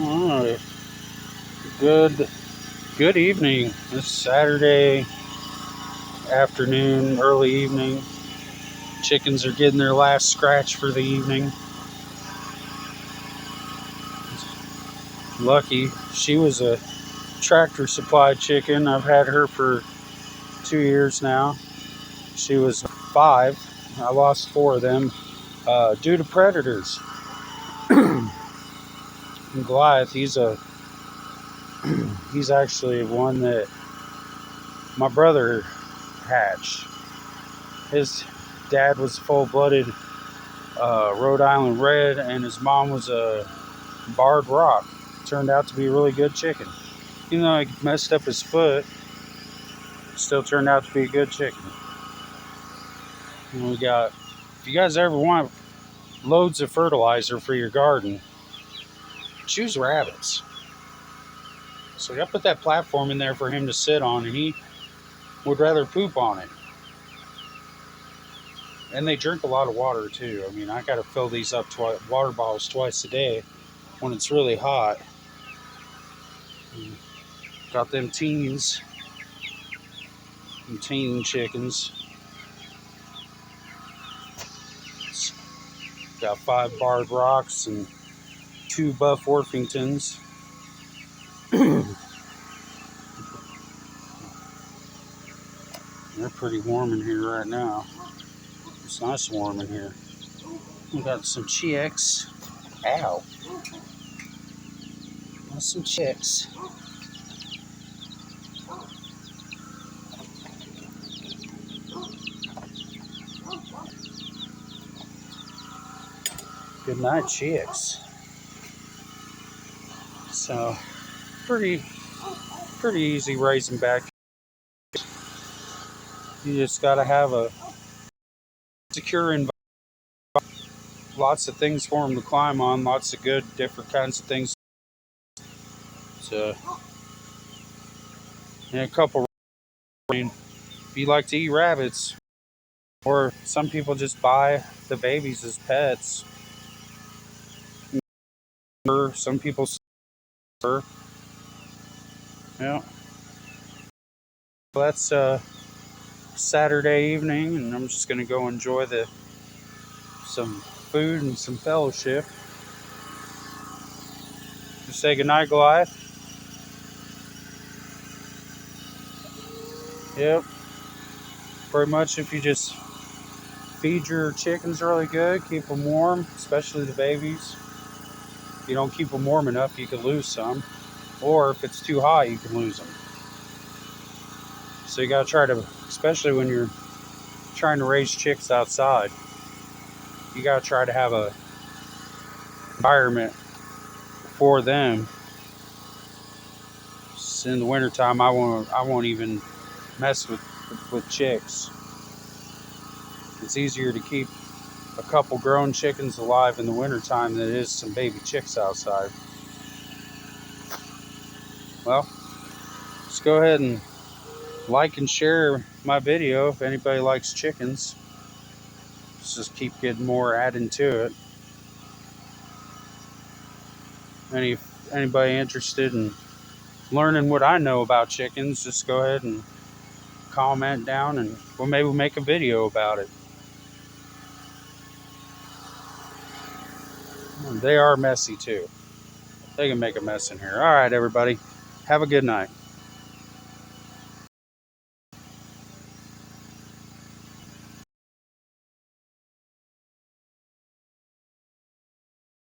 Alright. Good good evening. It's Saturday afternoon, early evening. Chickens are getting their last scratch for the evening. Lucky. She was a Tractor Supply chicken. I've had her for 2 years now. She was 5. I lost 4 of them due to predators. And Goliath, he's actually one that my brother hatched. His dad was full-blooded Rhode Island Red, and his mom was a Barred Rock. Turned out to be a really good chicken. Even though he messed up his foot, still turned out to be a good chicken. And if you guys ever want loads of fertilizer for your garden, choose rabbits. So I put that platform in there for him to sit on, and he would rather poop on it. And they drink a lot of water too. I mean, I got to fill these up water bottles twice a day when it's really hot. Got them teen chickens. Got 5 Barred Rocks and 2 Buff Orpingtons. They're pretty warm in here right now. It's nice and warm in here. We got some chicks. Ow. Got some chicks. Good night, chicks. So, pretty easy raising back. You just got to have a secure environment. Lots of things for them to climb on. Lots of good, different kinds of things. So, and a couple. If you like to eat rabbits, or some people just buy the babies as pets. Or some people. Yeah. Well, that's Saturday evening, and I'm just gonna go enjoy some food and some fellowship. Just say goodnight, Goliath. Yep. Pretty much, if you just feed your chickens really good, keep them warm, especially the babies. If you don't keep them warm enough, you can lose some, or if it's too hot, you can lose them. So you gotta try to, especially when you're trying to raise chicks outside, you gotta try to have a environment for them. In the wintertime, I won't even mess with chicks. It's easier to keep a couple grown chickens alive in the wintertime than it is some baby chicks outside. Well, let's go ahead and like and share my video if anybody likes chickens. Let's just keep getting more adding to it. Anybody interested in learning what I know about chickens, just go ahead and comment down, and maybe we'll make a video about it. They are messy too. They can make a mess in here. All right, everybody. Have a good night.